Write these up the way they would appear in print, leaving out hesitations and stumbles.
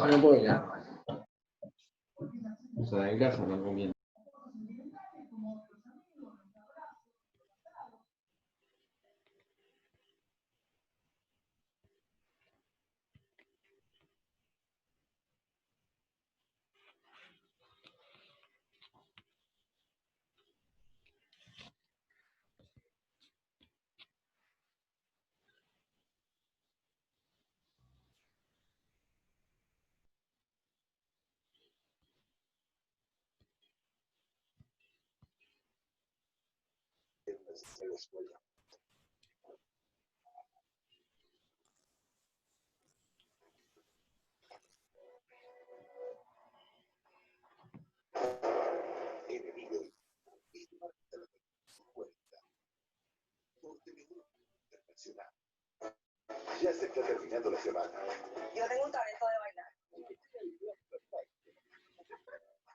No puedo ya. O sea, en casa no conviene. Ya se está terminando la semana. Yo tengo un talento de bailar.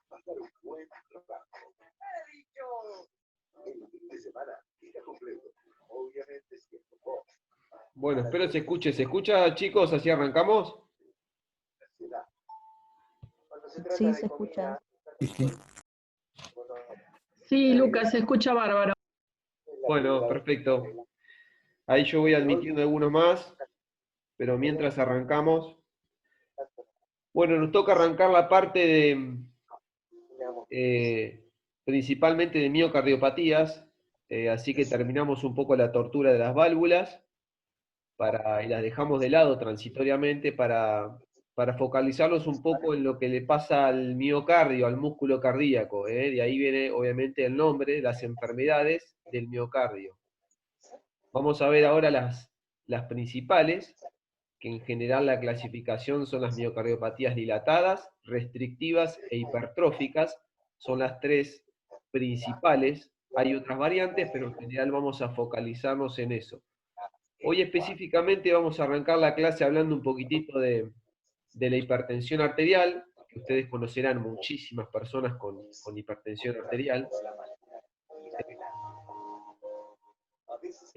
Pasar un buen trabajo. He dicho. El fin de semana está completo. Obviamente siendo vos. Bueno, espero se escuche. ¿Se escucha, chicos? ¿Así arrancamos? Sí, se escucha. Sí, Lucas, se escucha bárbaro. Bueno, perfecto. Ahí yo voy admitiendo algunos más, pero mientras arrancamos. Bueno, nos toca arrancar la parte de principalmente de miocardiopatías, así que terminamos un poco la tortura de las válvulas y las dejamos de lado transitoriamente para focalizarnos un poco en lo que le pasa al miocardio, al músculo cardíaco. De ahí viene obviamente el nombre, las enfermedades del miocardio. Vamos a ver ahora las principales, que en general la clasificación son las miocardiopatías dilatadas, restrictivas e hipertróficas, son las tres principales. Hay otras variantes, pero en general vamos a focalizarnos en eso. Hoy específicamente vamos a arrancar la clase hablando un poquitito de la hipertensión arterial, que ustedes conocerán muchísimas personas con hipertensión arterial.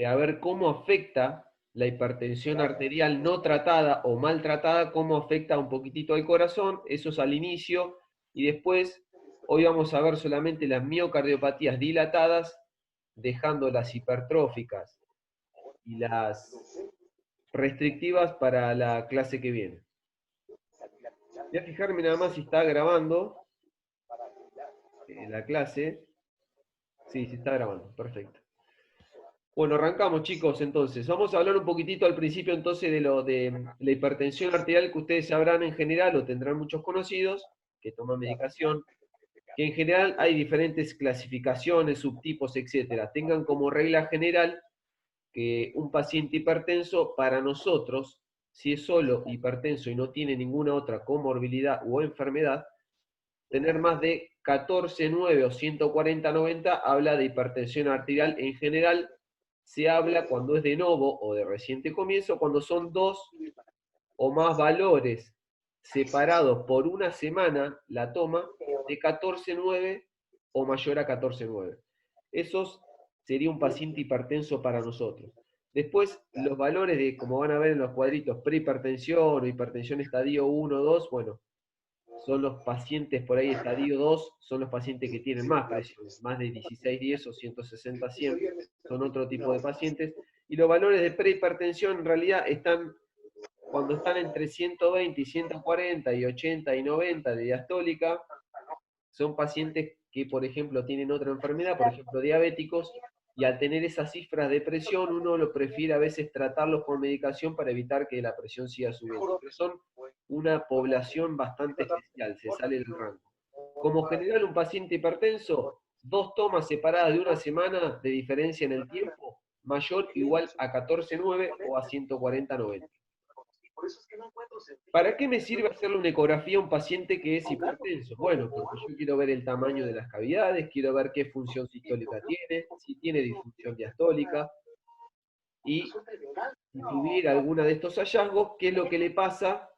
A ver cómo afecta la hipertensión arterial no tratada o maltratada, cómo afecta un poquitito al corazón, eso es al inicio, y después, hoy vamos a ver solamente las miocardiopatías dilatadas, dejando las hipertróficas y las restrictivas para la clase que viene. Voy a fijarme nada más si está grabando la clase. Sí, se está grabando, perfecto. Bueno, arrancamos, chicos, entonces. Vamos a hablar un poquitito al principio, entonces, de la hipertensión arterial, que ustedes sabrán en general, o tendrán muchos conocidos, que toman medicación, que en general hay diferentes clasificaciones, subtipos, etcétera. Tengan como regla general que un paciente hipertenso, para nosotros, si es solo hipertenso y no tiene ninguna otra comorbilidad o enfermedad, tener más de 14,9 o 140/90 habla de hipertensión arterial en general. Se habla cuando es de novo o de reciente comienzo, cuando son dos o más valores separados por una semana la toma de 14,9 o mayor a 14,9. Esos sería un paciente hipertenso para nosotros. Después, los valores de, como van a ver en los cuadritos, prehipertensión o hipertensión estadio 1 o 2, bueno, son los pacientes por ahí estadio 2, son los pacientes que tienen más presiones, más de 16/10 o 160/100, son otro tipo de pacientes. Y los valores de prehipertensión en realidad están, cuando están entre 120 y 140 y 80 y 90 de diastólica, son pacientes que, por ejemplo, tienen otra enfermedad, por ejemplo, diabéticos, y al tener esas cifras de presión, uno lo prefiere a veces tratarlos con medicación para evitar que la presión siga subiendo. Pero son una población bastante especial, se sale del rango. Como general, un paciente hipertenso, 2 tomas separadas de una semana de diferencia en el tiempo, mayor o igual a 14,9 o a 140/90. ¿Para qué me sirve hacerle una ecografía a un paciente que es hipertenso? Bueno, porque yo quiero ver el tamaño de las cavidades, quiero ver qué función sistólica tiene, si tiene disfunción diastólica, y incluir alguna de estos hallazgos, qué es lo que le pasa,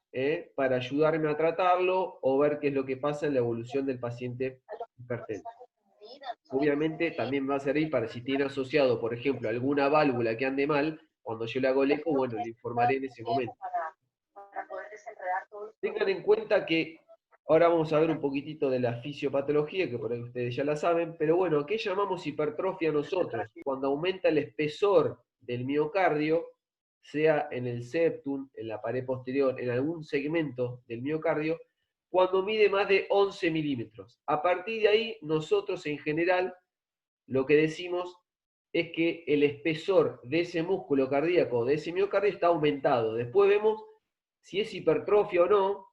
para ayudarme a tratarlo, o ver qué es lo que pasa en la evolución del paciente hipertenso. Obviamente también va a servir para si tiene asociado, por ejemplo, alguna válvula que ande mal, cuando yo le hago el eco, bueno, le informaré en ese momento. Tengan en cuenta que ahora vamos a ver un poquitito de la fisiopatología, que por ahí ustedes ya la saben, pero bueno, ¿qué llamamos hipertrofia nosotros? Cuando aumenta el espesor del miocardio, sea en el septum, en la pared posterior, en algún segmento del miocardio, cuando mide más de 11 milímetros. A partir de ahí, nosotros en general lo que decimos es que el espesor de ese músculo cardíaco, de ese miocardio, está aumentado. Después vemos si es hipertrofia o no,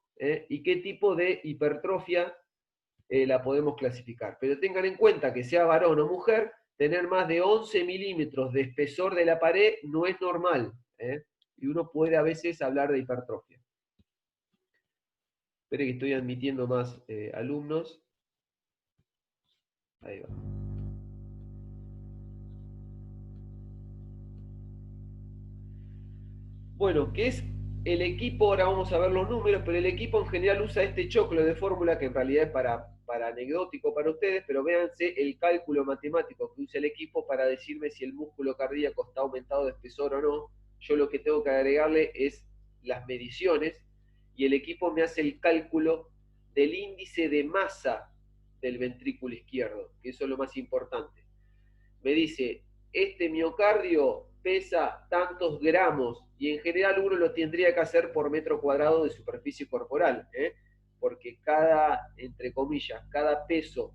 y qué tipo de hipertrofia la podemos clasificar. Pero tengan en cuenta que sea varón o mujer, tener más de 11 milímetros de espesor de la pared no es normal, y uno puede a veces hablar de hipertrofia. Esperen que estoy admitiendo más alumnos. Ahí va. Bueno, ¿qué es el equipo? Ahora vamos a ver los números, pero el equipo en general usa este choclo de fórmula que en realidad es para anecdótico para ustedes, pero véanse el cálculo matemático que usa el equipo para decirme si el músculo cardíaco está aumentado de espesor o no. Yo lo que tengo que agregarle es las mediciones y el equipo me hace el cálculo del índice de masa del ventrículo izquierdo, que eso es lo más importante. Me dice, este miocardio pesa tantos gramos, y en general uno lo tendría que hacer por metro cuadrado de superficie corporal, porque cada, entre comillas, cada peso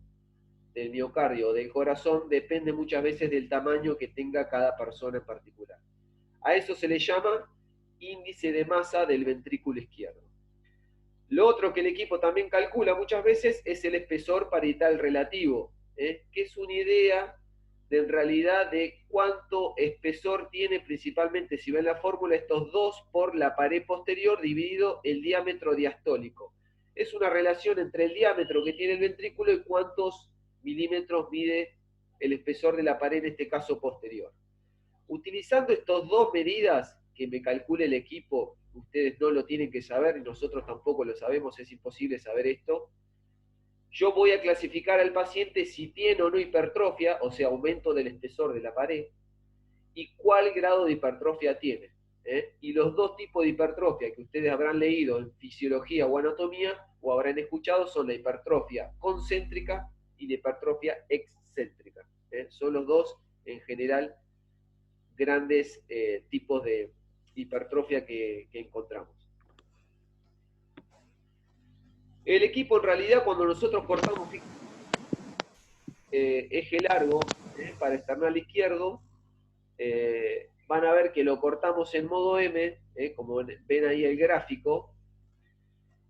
del miocardio o del corazón depende muchas veces del tamaño que tenga cada persona en particular. A eso se le llama índice de masa del ventrículo izquierdo. Lo otro que el equipo también calcula muchas veces es el espesor parietal relativo, que es una idea de en realidad de cuánto espesor tiene, principalmente si ven la fórmula, estos 2 por la pared posterior dividido el diámetro diastólico. Es una relación entre el diámetro que tiene el ventrículo y cuántos milímetros mide el espesor de la pared, en este caso posterior. Utilizando estas dos medidas que me calcule el equipo, ustedes no lo tienen que saber y nosotros tampoco lo sabemos, es imposible saber esto. Yo voy a clasificar al paciente si tiene o no hipertrofia, o sea, aumento del espesor de la pared, y cuál grado de hipertrofia tiene. Y los dos tipos de hipertrofia que ustedes habrán leído en fisiología o anatomía, o habrán escuchado, son la hipertrofia concéntrica y la hipertrofia excéntrica. Son los dos, en general, grandes tipos de hipertrofia que encontramos. El equipo, en realidad, cuando nosotros cortamos eje largo para esternal izquierdo, van a ver que lo cortamos en modo M, como ven ahí el gráfico,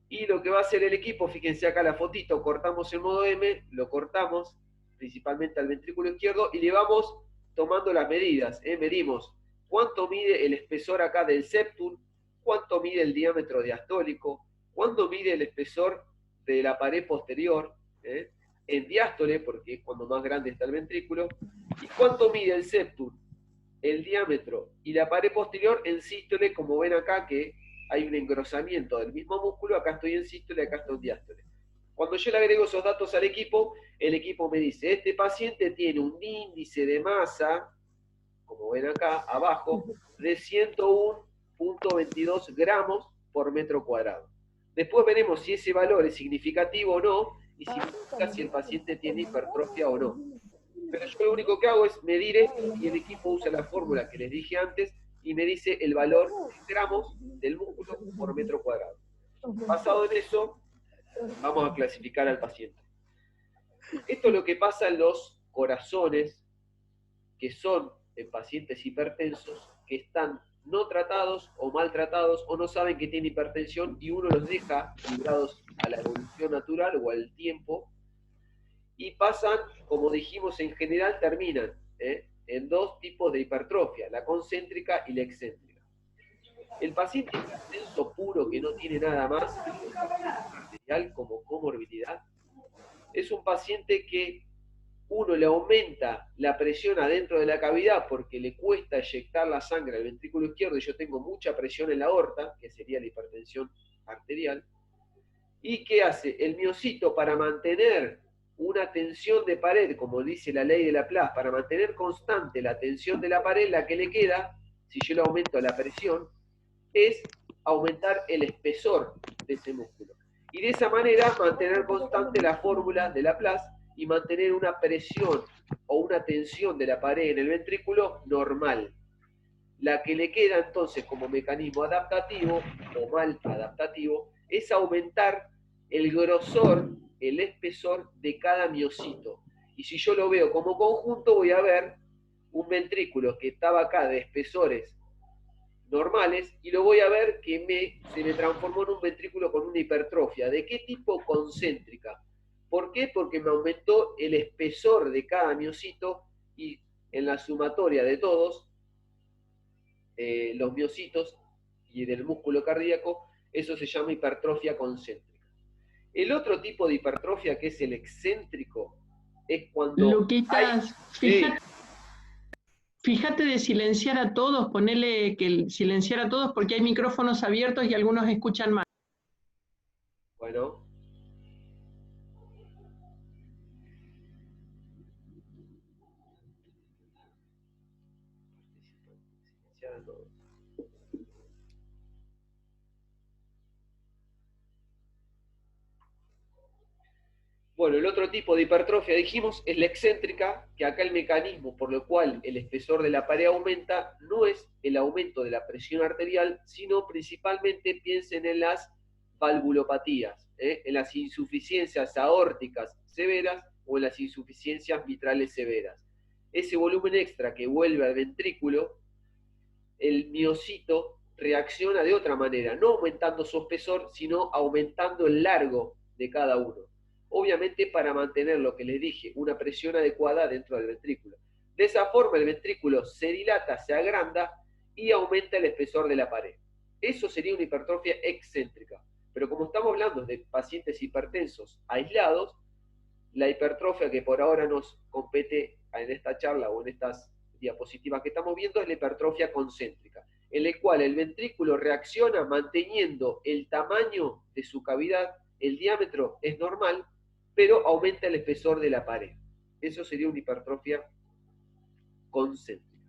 y lo que va a hacer el equipo, fíjense acá la fotito, cortamos en modo M, lo cortamos principalmente al ventrículo izquierdo y le vamos tomando las medidas. Medimos cuánto mide el espesor acá del septum, cuánto mide el diámetro diastólico, cuánto mide el espesor de la pared posterior, en diástole, porque es cuando más grande está el ventrículo, y cuánto mide el septum, el diámetro y la pared posterior en sístole, como ven acá que hay un engrosamiento del mismo músculo, acá estoy en sístole, acá estoy en diástole. Cuando yo le agrego esos datos al equipo, el equipo me dice, este paciente tiene un índice de masa, como ven acá abajo, de 101.22 gramos por metro cuadrado. Después veremos si ese valor es significativo o no, y significa si el paciente tiene hipertrofia o no. Pero yo lo único que hago es medir esto, y el equipo usa la fórmula que les dije antes, y me dice el valor en gramos del músculo por metro cuadrado. Basado en eso, vamos a clasificar al paciente. Esto es lo que pasa en los corazones, que son en pacientes hipertensos, que están no tratados o maltratados o no saben que tienen hipertensión y uno los deja librados a la evolución natural o al tiempo y pasan, como dijimos, en general terminan en dos tipos de hipertrofia, la concéntrica y la excéntrica. El paciente hipertenso puro que no tiene nada más arterial como comorbilidad es un paciente que uno le aumenta la presión adentro de la cavidad porque le cuesta eyectar la sangre al ventrículo izquierdo y yo tengo mucha presión en la aorta, que sería la hipertensión arterial. ¿Y qué hace? El miocito, para mantener una tensión de pared, como dice la ley de Laplace, para mantener constante la tensión de la pared, la que le queda, si yo le aumento la presión, es aumentar el espesor de ese músculo. Y de esa manera mantener constante la fórmula de Laplace y mantener una presión o una tensión de la pared en el ventrículo normal. La que le queda entonces como mecanismo adaptativo o mal adaptativo es aumentar el grosor, el espesor de cada miocito. Y si yo lo veo como conjunto, voy a ver un ventrículo que estaba acá de espesores normales y lo voy a ver que se me transformó en un ventrículo con una hipertrofia. ¿De qué tipo? Concéntrica. ¿Por qué? Porque me aumentó el espesor de cada miocito y en la sumatoria de todos los miocitos y del músculo cardíaco, eso se llama hipertrofia concéntrica. El otro tipo de hipertrofia, que es el excéntrico, es cuando Luquitas, fíjate de silenciar a todos, ponele que silenciar a todos porque hay micrófonos abiertos y algunos escuchan mal. Bueno. Silenciar a todos. Bueno, el otro tipo de hipertrofia, dijimos, es la excéntrica, que acá el mecanismo por lo cual el espesor de la pared aumenta no es el aumento de la presión arterial, sino principalmente piensen en las valvulopatías, en las insuficiencias aórticas severas o en las insuficiencias mitrales severas. Ese volumen extra que vuelve al ventrículo, el miocito reacciona de otra manera, no aumentando su espesor, sino aumentando el largo de cada uno. Obviamente para mantener lo que les dije, una presión adecuada dentro del ventrículo. De esa forma el ventrículo se dilata, se agranda y aumenta el espesor de la pared. Eso sería una hipertrofia excéntrica. Pero como estamos hablando de pacientes hipertensos aislados, la hipertrofia que por ahora nos compete en esta charla o en estas diapositivas que estamos viendo es la hipertrofia concéntrica, en la cual el ventrículo reacciona manteniendo el tamaño de su cavidad, el diámetro es normal, pero aumenta el espesor de la pared. Eso sería una hipertrofia concéntrica.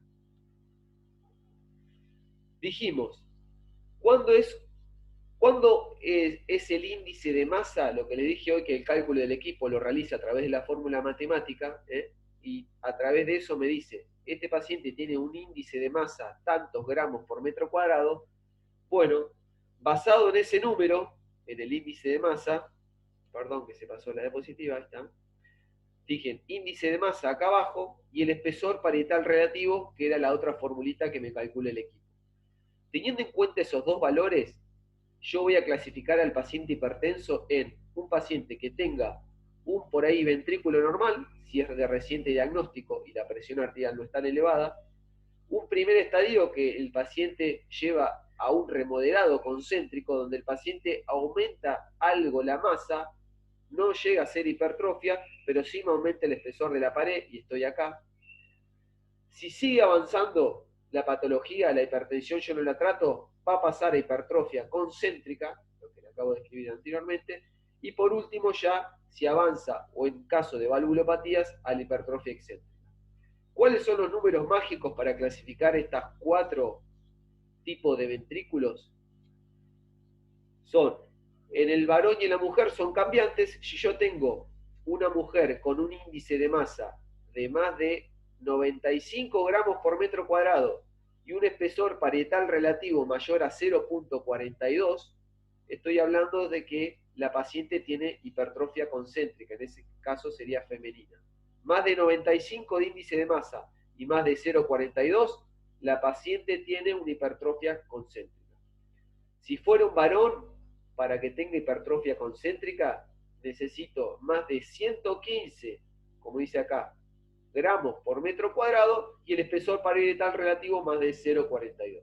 Dijimos, ¿cuándo es el índice de masa? Lo que le dije hoy, que el cálculo del equipo lo realiza a través de la fórmula matemática, y a través de eso me dice, este paciente tiene un índice de masa tantos gramos por metro cuadrado. Bueno, basado en ese número, en el índice de masa, perdón que se pasó la diapositiva, ahí está. Fijen, índice de masa acá abajo y el espesor parietal relativo, que era la otra formulita que me calcula el equipo. Teniendo en cuenta esos dos valores, yo voy a clasificar al paciente hipertenso en un paciente que tenga un por ahí ventrículo normal, si es de reciente diagnóstico y la presión arterial no es tan elevada, un primer estadio que el paciente lleva a un remodelado concéntrico, donde el paciente aumenta algo la masa, no llega a ser hipertrofia, pero sí me aumenta el espesor de la pared, y estoy acá. Si sigue avanzando la patología, la hipertensión yo no la trato, va a pasar a hipertrofia concéntrica, lo que le acabo de escribir anteriormente, y por último ya, si avanza, o en caso de valvulopatías, a la hipertrofia excéntrica. ¿Cuáles son los números mágicos para clasificar estas 4 tipos de ventrículos? Son, en el varón y en la mujer son cambiantes. Si yo tengo una mujer con un índice de masa de más de 95 gramos por metro cuadrado y un espesor parietal relativo mayor a 0.42, estoy hablando de que la paciente tiene hipertrofia concéntrica, en ese caso sería femenina. Más de 95 de índice de masa y más de 0.42, la paciente tiene una hipertrofia concéntrica. Si fuera un varón, para que tenga hipertrofia concéntrica, necesito más de 115, como dice acá, gramos por metro cuadrado y el espesor parietal relativo más de 0.42.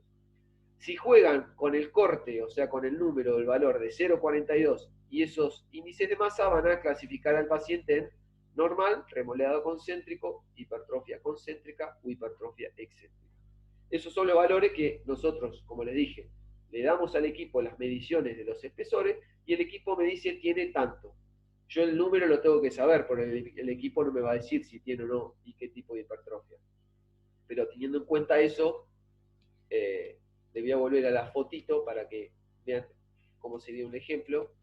Si juegan con el corte, o sea, con el número del valor de 0.42 y esos índices de masa, van a clasificar al paciente en normal, remodelado concéntrico, hipertrofia concéntrica o hipertrofia excéntrica. Esos son los valores que nosotros, como les dije, le damos al equipo las mediciones de los espesores y el equipo me dice tiene tanto. Yo el número lo tengo que saber, porque el equipo no me va a decir si tiene o no y qué tipo de hipertrofia. Pero teniendo en cuenta eso, le voy a volver a la fotito para que Vean cómo sería un ejemplo.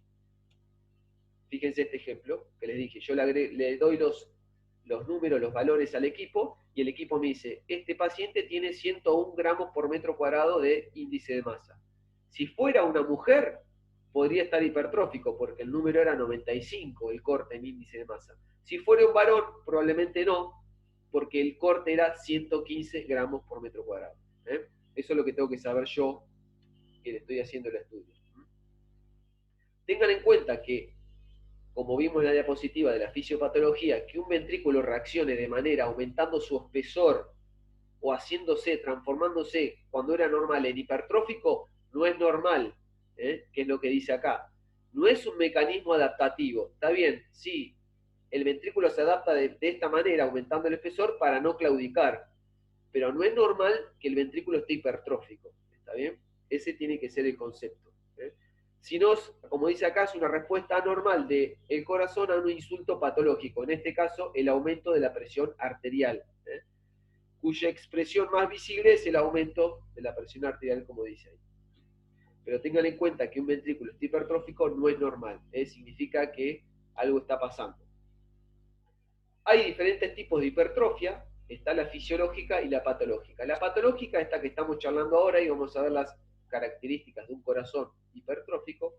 Fíjense este ejemplo que les dije. Yo le doy los números, los valores al equipo, y el equipo me dice, este paciente tiene 101 gramos por metro cuadrado de índice de masa. Si fuera una mujer, podría estar hipertrófico, porque el número era 95, el corte en índice de masa. Si fuera un varón, probablemente no, porque el corte era 115 gramos por metro cuadrado. Eso es lo que tengo que saber yo, que le estoy haciendo el estudio. Tengan en cuenta que, como vimos en la diapositiva de la fisiopatología, que un ventrículo reaccione de manera aumentando su espesor o transformándose cuando era normal en hipertrófico, no es normal, que es lo que dice acá. No es un mecanismo adaptativo. Está bien, sí, el ventrículo se adapta de esta manera, aumentando el espesor para no claudicar, pero no es normal que el ventrículo esté hipertrófico. ¿Está bien? Ese tiene que ser el concepto. Si no, como dice acá, es una respuesta anormal del corazón a un insulto patológico, en este caso el aumento de la presión arterial, cuya expresión más visible es el aumento de la presión arterial, como dice ahí. Pero tengan en cuenta que un ventrículo esté hipertrófico no es normal, significa que algo está pasando. Hay diferentes tipos de hipertrofia, está la fisiológica y la patológica. La patológica, esta que estamos charlando ahora, y vamos a ver las características de un corazón hipertrófico.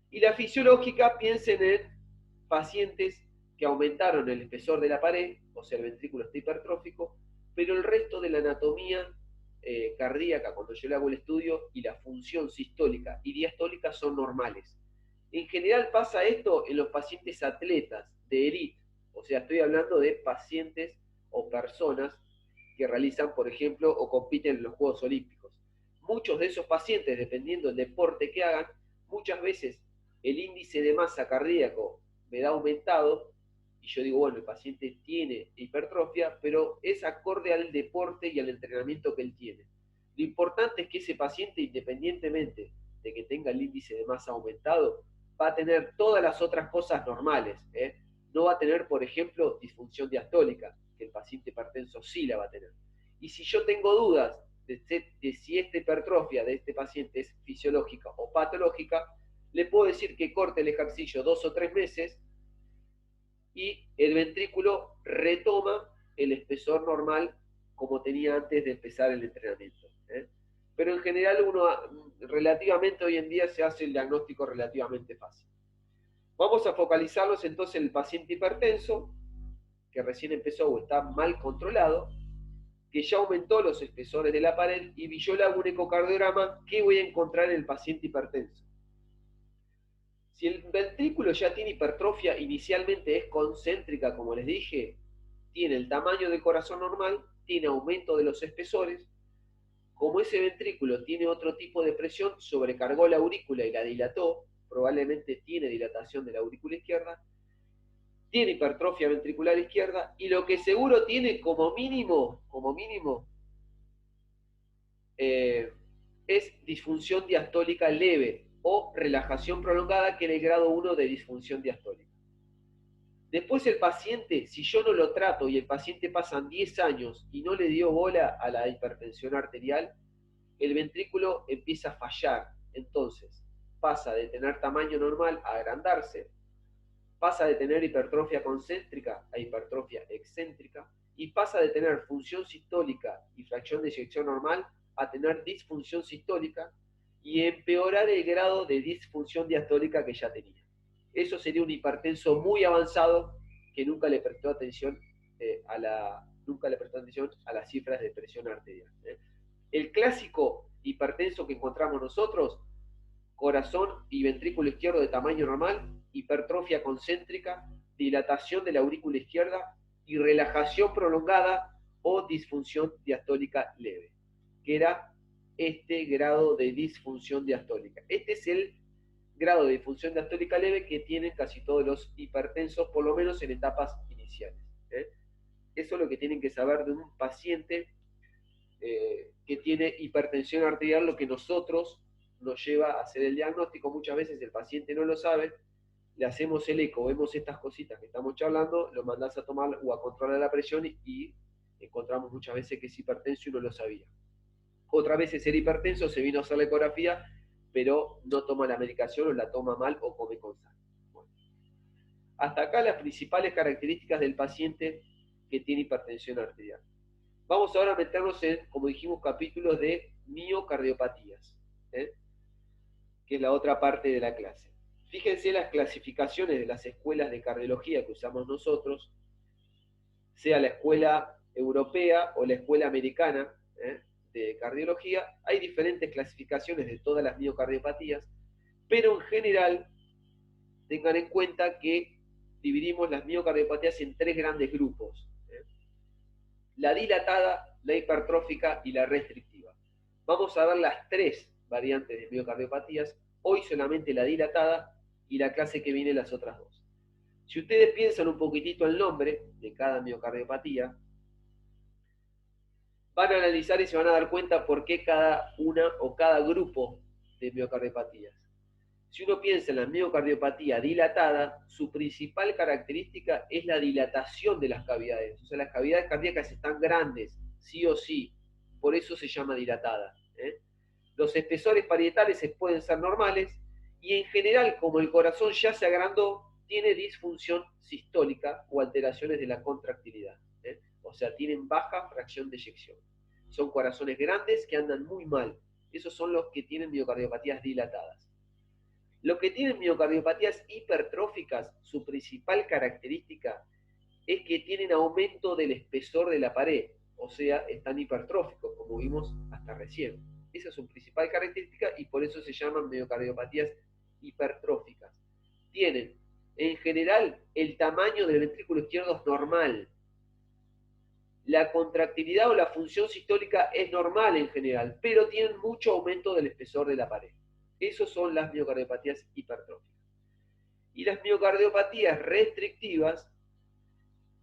Y la fisiológica, piensen en pacientes que aumentaron el espesor de la pared, o sea, el ventrículo está hipertrófico, pero el resto de la anatomía cardíaca, cuando yo le hago el estudio, y la función sistólica y diastólica son normales. En general pasa esto en los pacientes atletas de élite, o sea, estoy hablando de pacientes o personas que realizan, por ejemplo, o compiten en los Juegos Olímpicos. Muchos de esos pacientes, dependiendo del deporte que hagan, muchas veces el índice de masa cardíaco me da aumentado, y yo digo, bueno, el paciente tiene hipertrofia, pero es acorde al deporte y al entrenamiento que él tiene. Lo importante es que ese paciente, independientemente de que tenga el índice de masa aumentado, va a tener todas las otras cosas normales. No va a tener, por ejemplo, disfunción diastólica, que el paciente hipertenso sí la va a tener. Y si yo tengo dudas de si esta hipertrofia de este paciente es fisiológica o patológica, le puedo decir que corte el ejercicio 2 o 3 meses y el ventrículo retoma el espesor normal como tenía antes de empezar el entrenamiento. Pero en general relativamente hoy en día se hace el diagnóstico relativamente fácil. Vamos a focalizarlos entonces en el paciente hipertenso, que recién empezó o está mal controlado, que ya aumentó los espesores de la pared, y yo le hago un ecocardiograma. ¿Qué voy a encontrar en el paciente hipertenso? Si el ventrículo ya tiene hipertrofia, inicialmente es concéntrica, como les dije, tiene el tamaño del corazón normal, tiene aumento de los espesores. Como ese ventrículo tiene otro tipo de presión, sobrecargó la aurícula y la dilató, probablemente tiene dilatación de la aurícula izquierda, tiene hipertrofia ventricular izquierda, y lo que seguro tiene como mínimo, es disfunción diastólica leve o relajación prolongada, que es el grado 1 de disfunción diastólica. Después el paciente, si yo no lo trato y el paciente pasan 10 años y no le dio bola a la hipertensión arterial, el ventrículo empieza a fallar. Entonces pasa de tener tamaño normal a agrandarse, pasa de tener hipertrofia concéntrica a hipertrofia excéntrica, y pasa de tener función sistólica y fracción de eyección normal a tener disfunción sistólica, y empeorar el grado de disfunción diastólica que ya tenía. Eso sería un hipertenso muy avanzado que nunca le prestó atención a las cifras de presión arterial. El clásico hipertenso que encontramos nosotros: corazón y ventrículo izquierdo de tamaño normal, hipertrofia concéntrica, dilatación de la aurícula izquierda y relajación prolongada o disfunción diastólica leve, que era este grado de disfunción diastólica. Este es el grado de disfunción diastólica leve que tienen casi todos los hipertensos, por lo menos en etapas iniciales. Eso es lo que tienen que saber de un paciente que tiene hipertensión arterial, lo que nosotros nos lleva a hacer el diagnóstico. Muchas veces el paciente no lo sabe, le hacemos el eco, vemos estas cositas que estamos charlando, lo mandás a tomar o a controlar la presión y encontramos muchas veces que es hipertenso y no lo sabía. Otras veces el hipertenso se vino a hacer la ecografía pero no toma la medicación o la toma mal o come con sal. Bueno, hasta acá las principales características del paciente que tiene hipertensión arterial. Vamos ahora a meternos en, como dijimos, capítulos de miocardiopatías, que es la otra parte de la clase. Fíjense las clasificaciones de las escuelas de cardiología que usamos nosotros, sea la escuela europea o la escuela americana de cardiología. Hay diferentes clasificaciones de todas las miocardiopatías, pero en general tengan en cuenta que dividimos las miocardiopatías en tres grandes grupos: la dilatada, la hipertrófica y la restrictiva. Vamos a ver las tres variantes de miocardiopatías, hoy solamente la dilatada, y la clase que viene las otras dos. Si ustedes piensan un poquitito el nombre de cada miocardiopatía, van a analizar y se van a dar cuenta por qué cada una o cada grupo de miocardiopatías. Si uno piensa en la miocardiopatía dilatada, su principal característica es la dilatación de las cavidades. O sea, las cavidades cardíacas están grandes, sí o sí, por eso se llama dilatada. Los espesores parietales pueden ser normales, y en general, como el corazón ya se agrandó, tiene disfunción sistólica o alteraciones de la contractilidad. O sea, tienen baja fracción de eyección. Son corazones grandes que andan muy mal. Esos son los que tienen miocardiopatías dilatadas. Los que tienen miocardiopatías hipertróficas, su principal característica es que tienen aumento del espesor de la pared. O sea, están hipertróficos, como vimos hasta recién. Esa es su principal característica y por eso se llaman miocardiopatías hipertróficas. Tienen, en general, el tamaño del ventrículo izquierdo es normal. La contractilidad o la función sistólica es normal en general, pero tienen mucho aumento del espesor de la pared. Esas son las miocardiopatías hipertróficas. Y las miocardiopatías restrictivas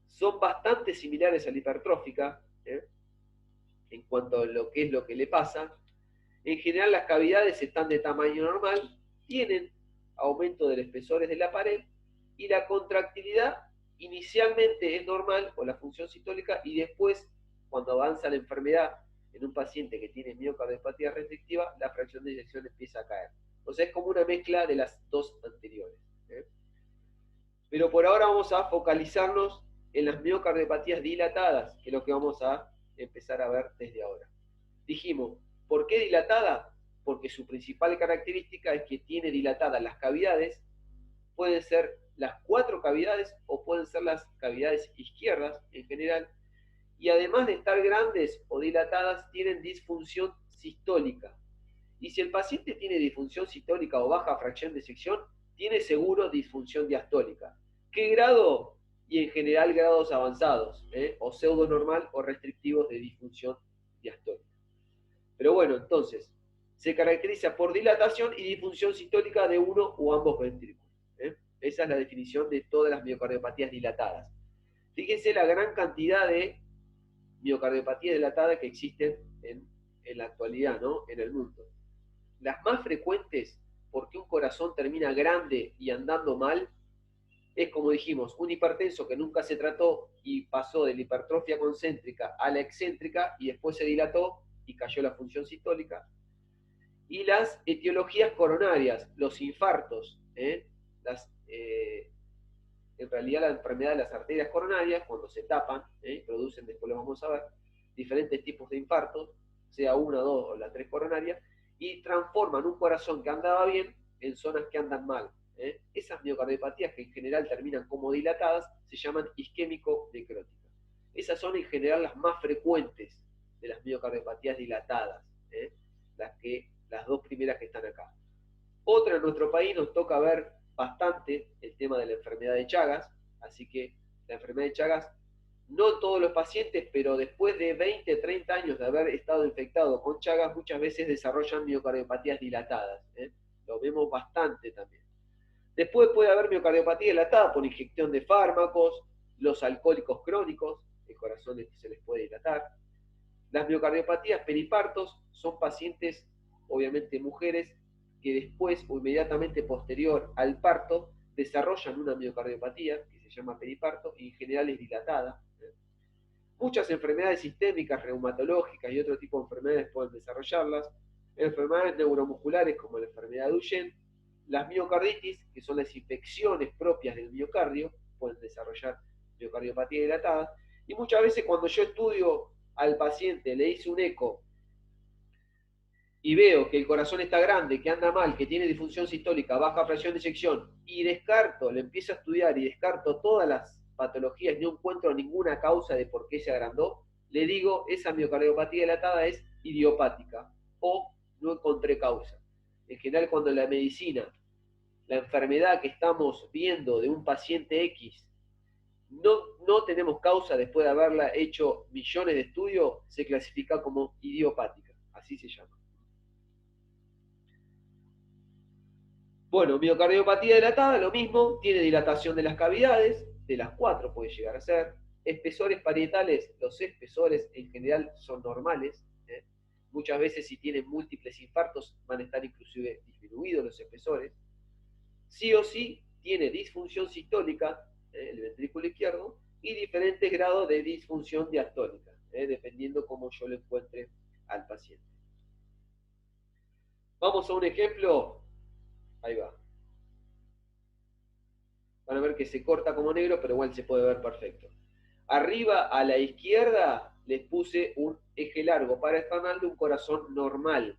son bastante similares a la hipertrófica, en cuanto a lo que es lo que le pasa. En general las cavidades están de tamaño normal, tienen aumento del espesor de la pared, y la contractilidad inicialmente es normal, o la función sistólica, y después, cuando avanza la enfermedad en un paciente que tiene miocardiopatía restrictiva, la fracción de eyección empieza a caer. O sea, es como una mezcla de las dos anteriores. Pero por ahora vamos a focalizarnos en las miocardiopatías dilatadas, que es lo que vamos a empezar a ver desde ahora. Dijimos, ¿por qué dilatada? Porque su principal característica es que tiene dilatadas las cavidades. Pueden ser las 4 cavidades o pueden ser las cavidades izquierdas en general, y además de estar grandes o dilatadas, tienen disfunción sistólica. Y si el paciente tiene disfunción sistólica o baja fracción de eyección, tiene seguro disfunción diastólica. ¿Qué grado? Y en general grados avanzados, o pseudo normal o restrictivos de disfunción diastólica. Pero bueno, entonces, se caracteriza por dilatación y disfunción sistólica de uno o ambos ventrículos. Esa es la definición de todas las miocardiopatías dilatadas. Fíjense la gran cantidad de miocardiopatías dilatadas que existen en la actualidad, ¿no? En el mundo. Las más frecuentes, porque un corazón termina grande y andando mal, es, como dijimos, un hipertenso que nunca se trató y pasó de la hipertrofia concéntrica a la excéntrica y después se dilató y cayó la función sistólica. Y las etiologías coronarias, los infartos, en realidad la enfermedad de las arterias coronarias, cuando se tapan, producen, después lo vamos a ver, diferentes tipos de infartos, sea 1, 2 o la 3 coronaria, y transforman un corazón que andaba bien en zonas que andan mal. Esas miocardiopatías, que en general terminan como dilatadas, se llaman isquémico-necróticas. Esas son en general las más frecuentes de las miocardiopatías dilatadas, las dos primeras que están acá. Otra, en nuestro país nos toca ver bastante el tema de la enfermedad de Chagas, así que la enfermedad de Chagas, no en todos los pacientes, pero después de 20, 30 años de haber estado infectado con Chagas, muchas veces desarrollan miocardiopatías dilatadas. Lo vemos bastante también. Después puede haber miocardiopatía dilatada por inyección de fármacos, los alcohólicos crónicos, el corazón se les puede dilatar. Las miocardiopatías peripartos son pacientes, obviamente mujeres, que después o inmediatamente posterior al parto desarrollan una miocardiopatía que se llama periparto y en general es dilatada. Muchas enfermedades sistémicas, reumatológicas y otro tipo de enfermedades pueden desarrollarlas. enfermedades neuromusculares como la enfermedad de Duchenne, las miocarditis, que son las infecciones propias del miocardio, pueden desarrollar miocardiopatía dilatada, y muchas veces cuando yo estudio al paciente, le hice un eco y veo que el corazón está grande, que anda mal, que tiene disfunción sistólica, baja presión de eyección, y descarto, le empiezo a estudiar y descarto todas las patologías y no encuentro ninguna causa de por qué se agrandó, le digo, esa miocardiopatía dilatada es idiopática, o no encontré causa. En general, cuando la medicina, la enfermedad que estamos viendo de un paciente X, no tenemos causa después de haberla hecho millones de estudios, se clasifica como idiopática, así se llama. Bueno, miocardiopatía dilatada, lo mismo, tiene dilatación de las cavidades, de las 4 puede llegar a ser. Espesores parietales, los espesores en general son normales. Muchas veces si tienen múltiples infartos van a estar inclusive disminuidos los espesores. Sí o sí tiene disfunción sistólica, el ventrículo izquierdo, y diferentes grados de disfunción diastólica, dependiendo cómo yo lo encuentre al paciente. Vamos a un ejemplo. Ahí va. Van a ver que se corta como negro, pero igual se puede ver perfecto. Arriba a la izquierda les puse un eje largo paraesternal de un corazón normal.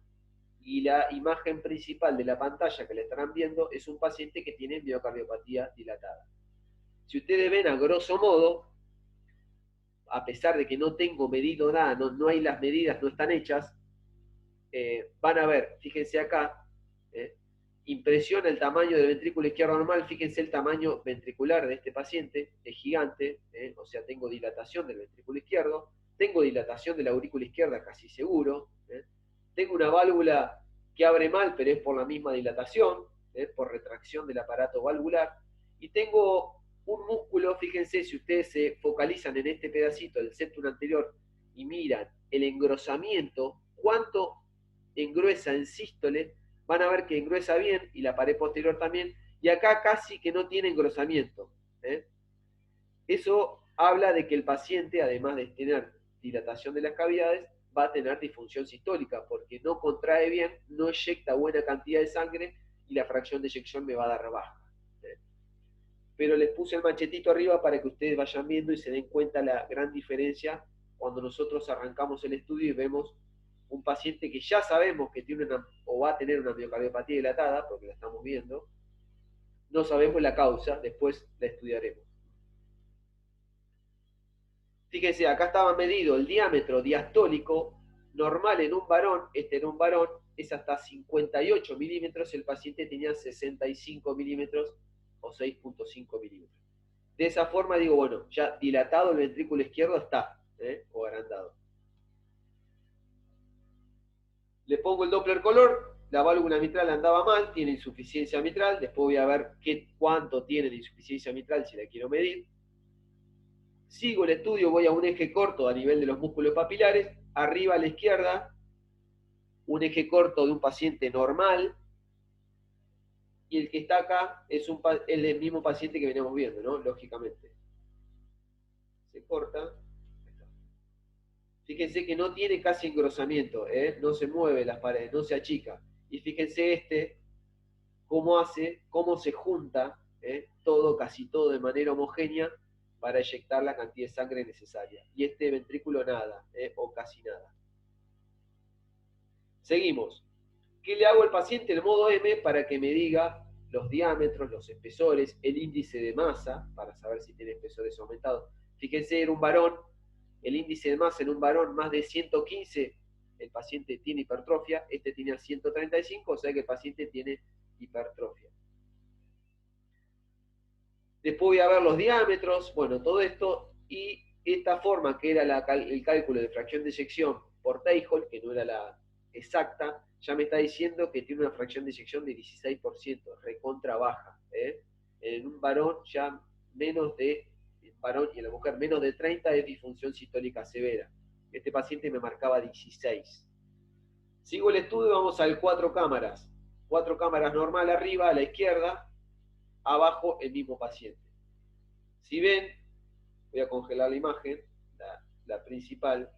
Y la imagen principal de la pantalla que le estarán viendo es un paciente que tiene miocardiopatía dilatada. Si ustedes ven a grosso modo, a pesar de que no tengo medido nada, no hay las medidas, no están hechas, van a ver, fíjense acá, impresiona el tamaño del ventrículo izquierdo normal, fíjense el tamaño ventricular de este paciente, es gigante, o sea, tengo dilatación del ventrículo izquierdo, tengo dilatación de la aurícula izquierda casi seguro, tengo una válvula que abre mal, pero es por la misma dilatación, por retracción del aparato valvular, y tengo un músculo, fíjense, si ustedes se focalizan en este pedacito del septum anterior y miran el engrosamiento, cuánto engruesa en sístole, van a ver que engruesa bien, y la pared posterior también, y acá casi que no tiene engrosamiento. Eso habla de que el paciente, además de tener dilatación de las cavidades, va a tener disfunción sistólica, porque no contrae bien, no eyecta buena cantidad de sangre, y la fracción de eyección me va a dar baja. Pero les puse el machetito arriba para que ustedes vayan viendo y se den cuenta la gran diferencia cuando nosotros arrancamos el estudio y vemos un paciente que ya sabemos que tiene o va a tener una miocardiopatía dilatada, porque la estamos viendo, no sabemos la causa, después la estudiaremos. Fíjense, acá estaba medido el diámetro diastólico normal en un varón, en un varón es hasta 58 milímetros, el paciente tenía 65 milímetros o 6.5 milímetros. De esa forma digo, bueno, ya dilatado el ventrículo izquierdo está, o agrandado. Le pongo el Doppler color, la válvula mitral andaba mal, tiene insuficiencia mitral, después voy a ver cuánto tiene de insuficiencia mitral si la quiero medir. Sigo el estudio, voy a un eje corto a nivel de los músculos papilares, arriba a la izquierda, un eje corto de un paciente normal, y el que está acá es el mismo paciente que veníamos viendo, ¿no? Lógicamente. Se corta. Fíjense que no tiene casi engrosamiento, no se mueve las paredes, no se achica. Y fíjense cómo se junta todo, casi todo de manera homogénea para eyectar la cantidad de sangre necesaria. Y este ventrículo nada, o casi nada. Seguimos. ¿Qué le hago al paciente en modo M para que me diga los diámetros, los espesores, el índice de masa, para saber si tiene espesores aumentados? Fíjense, en un varón, el índice de masa en un varón más de 115, el paciente tiene hipertrofia, este tenía 135, o sea que el paciente tiene hipertrofia. Después voy a ver los diámetros, bueno, todo esto, y esta forma que era el cálculo de fracción de eyección por Teijol, que no era la exacta, ya me está diciendo que tiene una fracción de eyección de 16%, recontra baja. En un varón ya menos de, varón y en la mujer menos de 30 es disfunción sistólica severa. Este paciente me marcaba 16. Sigo el estudio, vamos al 4 cámaras. 4 cámaras normal arriba, a la izquierda, abajo el mismo paciente. Si ven, voy a congelar la imagen, la principal.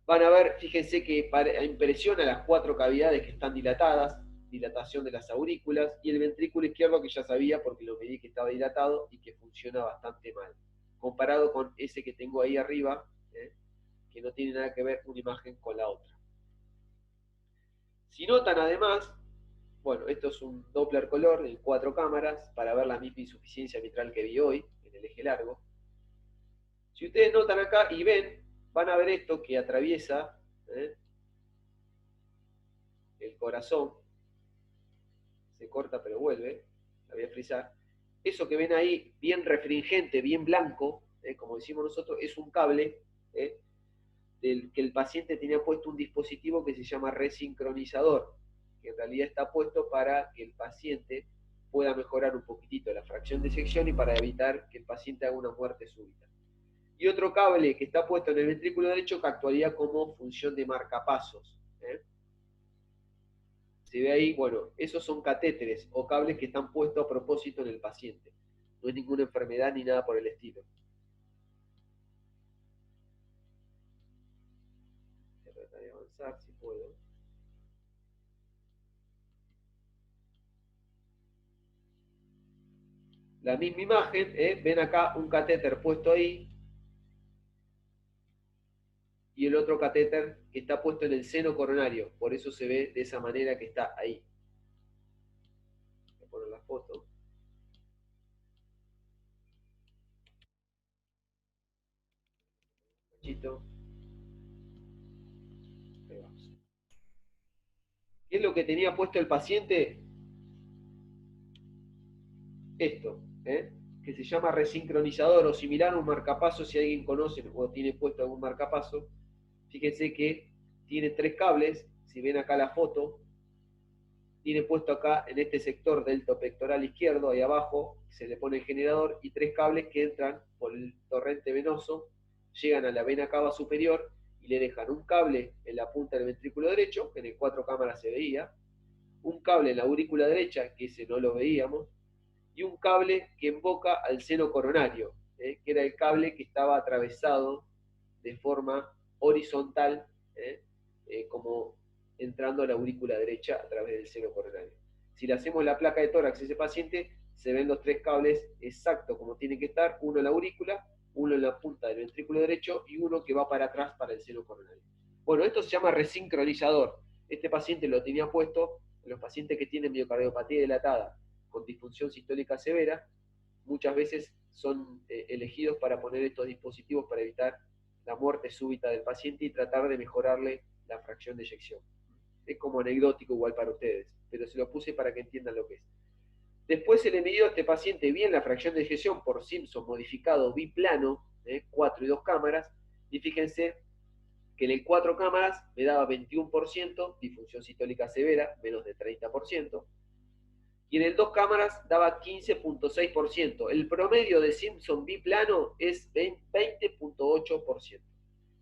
van a ver, fíjense que impresiona las 4 cavidades que están dilatadas, dilatación de las aurículas, y el ventrículo izquierdo que ya sabía porque lo medí que estaba dilatado y que funciona bastante mal, comparado con ese que tengo ahí arriba, que no tiene nada que ver una imagen con la otra. Si notan además, bueno, esto es un Doppler color en 4 cámaras para ver la misma insuficiencia mitral que vi hoy en el eje largo. Si ustedes notan acá y ven, van a ver esto que atraviesa el corazón, se corta pero vuelve, la voy a frizar. Eso que ven ahí, bien refringente, bien blanco, como decimos nosotros, es un cable del que el paciente tenía puesto un dispositivo que se llama resincronizador, que en realidad está puesto para que el paciente pueda mejorar un poquitito la fracción de eyección y para evitar que el paciente haga una muerte súbita. Y otro cable que está puesto en el ventrículo derecho que actuaría como función de marcapasos. Se ve ahí, bueno, esos son catéteres o cables que están puestos a propósito en el paciente. No es ninguna enfermedad ni nada por el estilo. Voy a tratar de avanzar si puedo. La misma imagen, ven acá un catéter puesto ahí, y el otro catéter que está puesto en el seno coronario, por eso se ve de esa manera que está ahí. Voy a poner la foto. Ahí vamos. ¿Qué es lo que tenía puesto el paciente? Esto, que se llama resincronizador o similar a un marcapaso, si alguien conoce o tiene puesto algún marcapaso. Fíjense que tiene 3 cables, si ven acá la foto, tiene puesto acá en este sector delto pectoral izquierdo, ahí abajo, se le pone el generador, y 3 cables que entran por el torrente venoso, llegan a la vena cava superior y le dejan un cable en la punta del ventrículo derecho, que en el 4 cámaras se veía, un cable en la aurícula derecha, que ese no lo veíamos, y un cable que emboca al seno coronario, que era el cable que estaba atravesado de forma horizontal, como entrando a la aurícula derecha a través del seno coronario. Si le hacemos la placa de tórax a ese paciente, se ven los 3 cables exactos como tienen que estar, uno en la aurícula, uno en la punta del ventrículo derecho y uno que va para atrás para el seno coronario. Bueno, esto se llama resincronizador. Este paciente lo tenía puesto en los pacientes que tienen miocardiopatía dilatada con disfunción sistólica severa, muchas veces son elegidos para poner estos dispositivos para evitar la muerte súbita del paciente y tratar de mejorarle la fracción de eyección. Es como anecdótico igual para ustedes, pero se lo puse para que entiendan lo que es. Después se le midió a este paciente bien la fracción de eyección por Simpson modificado biplano, 4 y 2 cámaras, y fíjense que en el 4 cámaras me daba 21%, disfunción sistólica severa, menos de 30%, y en el 2 cámaras daba 15.6%. El promedio de Simpson biplano es 20.8%.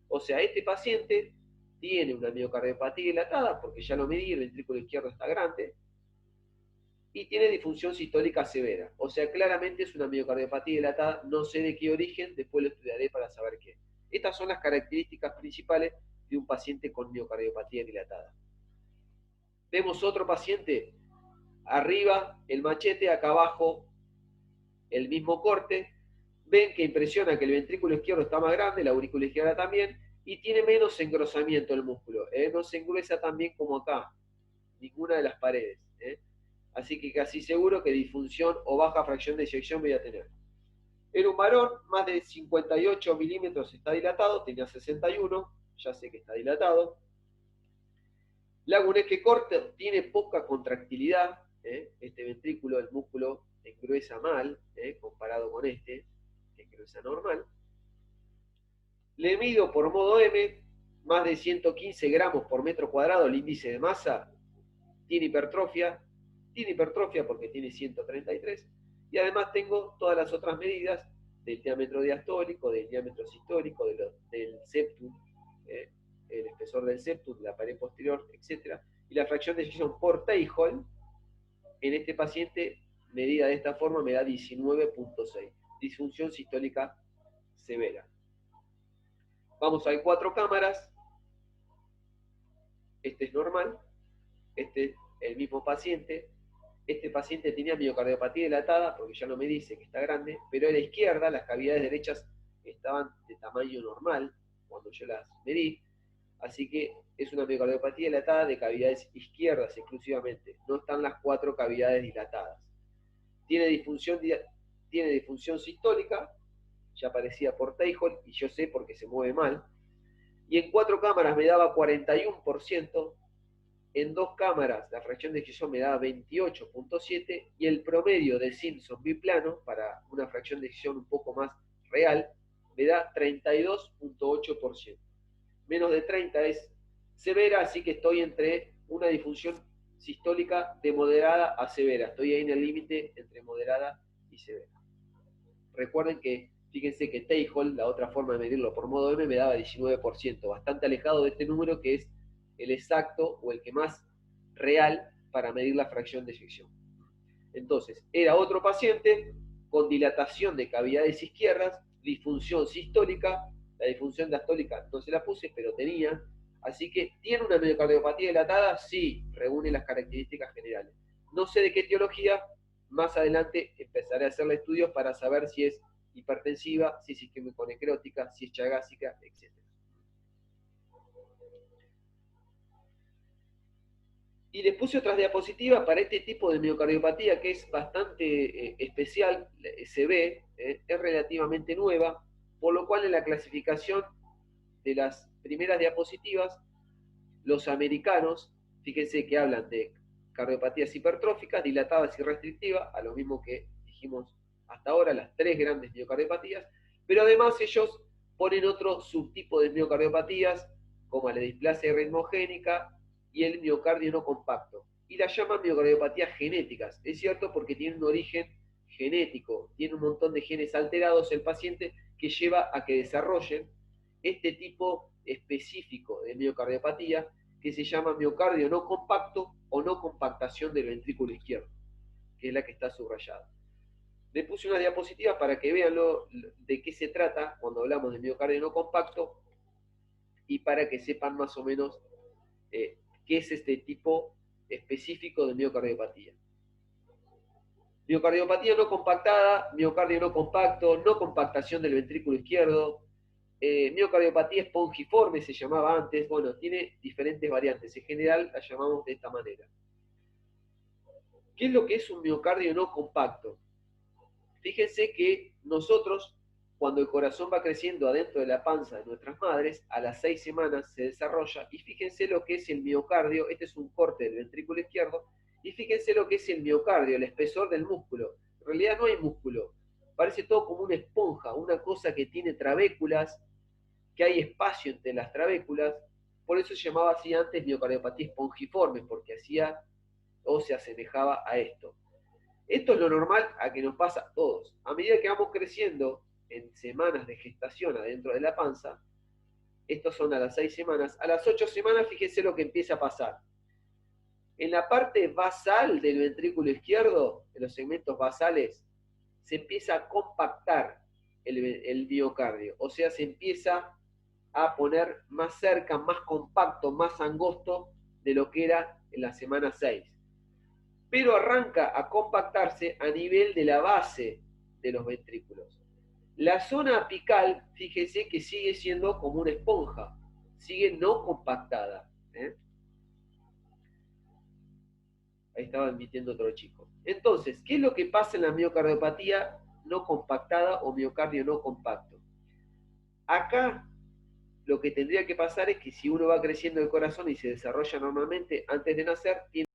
O sea, este paciente tiene una miocardiopatía dilatada, porque ya lo medí, el ventrículo izquierdo está grande, y tiene disfunción sistólica severa. O sea, claramente es una miocardiopatía dilatada, no sé de qué origen, después lo estudiaré para saber qué. Estas son las características principales de un paciente con miocardiopatía dilatada. Vemos otro paciente, arriba el machete, acá abajo el mismo corte. Ven que impresiona que el ventrículo izquierdo está más grande, la aurícula izquierda también, y tiene menos engrosamiento el músculo. No se engruesa tan bien como acá, ninguna de las paredes. Así que casi seguro que disfunción o baja fracción de eyección voy a tener. Era un varón, más de 58 milímetros está dilatado, tenía 61, ya sé que está dilatado. Le hago un eje corto, tiene poca contractilidad, este ventrículo, el músculo engruesa mal, comparado con este, que engruesa normal. Le mido por modo M, más de 115 gramos por metro cuadrado el índice de masa, tiene hipertrofia porque tiene 133, y además tengo todas las otras medidas del diámetro diastólico, del diámetro sistólico, del septum, el espesor del septum, la pared posterior, etc. Y la fracción de eyección por Teijol, en este paciente, medida de esta forma, me da 19.6. Disfunción sistólica severa. Vamos a 4 cámaras. este es normal, este es el mismo paciente. Este paciente tenía miocardiopatía dilatada, porque ya no me dice que está grande, pero a la izquierda las cavidades derechas estaban de tamaño normal cuando yo las medí, así que es una miocardiopatía dilatada de cavidades izquierdas exclusivamente, no están las 4 cavidades dilatadas. Tiene disfunción sistólica, ya aparecía por Teichol, y yo sé porque se mueve mal, y en 4 cámaras me daba 41%, en 2 cámaras la fracción de eyección me daba 28.7, y el promedio de Simpson biplano, para una fracción de eyección un poco más real, me da 32.8%. Menos de 30 es severa, así que estoy entre una disfunción sistólica de moderada a severa. Estoy ahí en el límite entre moderada y severa. Recuerden que, fíjense que Teichol, la otra forma de medirlo por modo M, me daba 19%, bastante alejado de este número que es el exacto o el que más real para medir la fracción de eyección. Entonces, era otro paciente con dilatación de cavidades izquierdas, disfunción sistólica. La disfunción diastólica no se la puse, pero tenía. Así que, ¿tiene una miocardiopatía dilatada? Sí, reúne las características generales. No sé de qué etiología, más adelante empezaré a hacerle estudios para saber si es hipertensiva, si es isquémico-necrótica, si es chagásica, etc. Y les puse otras diapositivas para este tipo de miocardiopatía que es bastante especial, se ve, es relativamente nueva, por lo cual en la clasificación de las primeras diapositivas, los americanos, fíjense que hablan de cardiopatías hipertróficas, dilatadas y restrictivas, a lo mismo que dijimos hasta ahora, las 3 grandes miocardiopatías, pero además ellos ponen otro subtipo de miocardiopatías, como la displasia ritmogénica y el miocardio no compacto, y la llaman miocardiopatías genéticas. Es cierto, porque tiene un origen genético, tiene un montón de genes alterados el paciente que lleva a que desarrollen este tipo específico de miocardiopatía que se llama miocardio no compacto o no compactación del ventrículo izquierdo, que es la que está subrayada. Le puse unas diapositivas para que vean de qué se trata cuando hablamos de miocardio no compacto y para que sepan más o menos qué es este tipo específico de miocardiopatía. Miocardiopatía no compactada, miocardio no compacto, no compactación del ventrículo izquierdo, miocardiopatía espongiforme se llamaba antes. Bueno, tiene diferentes variantes, en general la llamamos de esta manera. ¿Qué es lo que es un miocardio no compacto? Fíjense que nosotros, cuando el corazón va creciendo adentro de la panza de nuestras madres, a las 6 semanas se desarrolla, y fíjense lo que es el miocardio. Este es un corte del ventrículo izquierdo, y fíjense lo que es el miocardio, el espesor del músculo. En realidad no hay músculo, parece todo como una esponja, una cosa que tiene trabéculas, que hay espacio entre las trabéculas. Por eso se llamaba así antes miocardiopatía espongiforme, porque hacía o se asemejaba a esto. Esto es lo normal a que nos pasa a todos. A medida que vamos creciendo en semanas de gestación adentro de la panza, estos son a las 6 semanas, a las 8 semanas fíjense lo que empieza a pasar. En la parte basal del ventrículo izquierdo, en los segmentos basales, se empieza a compactar el miocardio, o sea, se empieza a poner más cerca, más compacto, más angosto de lo que era en la semana 6. Pero arranca a compactarse a nivel de la base de los ventrículos. La zona apical, fíjese que sigue siendo como una esponja, sigue no compactada. Ahí estaba admitiendo otro chico. Entonces, ¿qué es lo que pasa en la miocardiopatía no compactada o miocardio no compacto? Acá lo que tendría que pasar es que si uno va creciendo el corazón y se desarrolla normalmente antes de nacer, tiene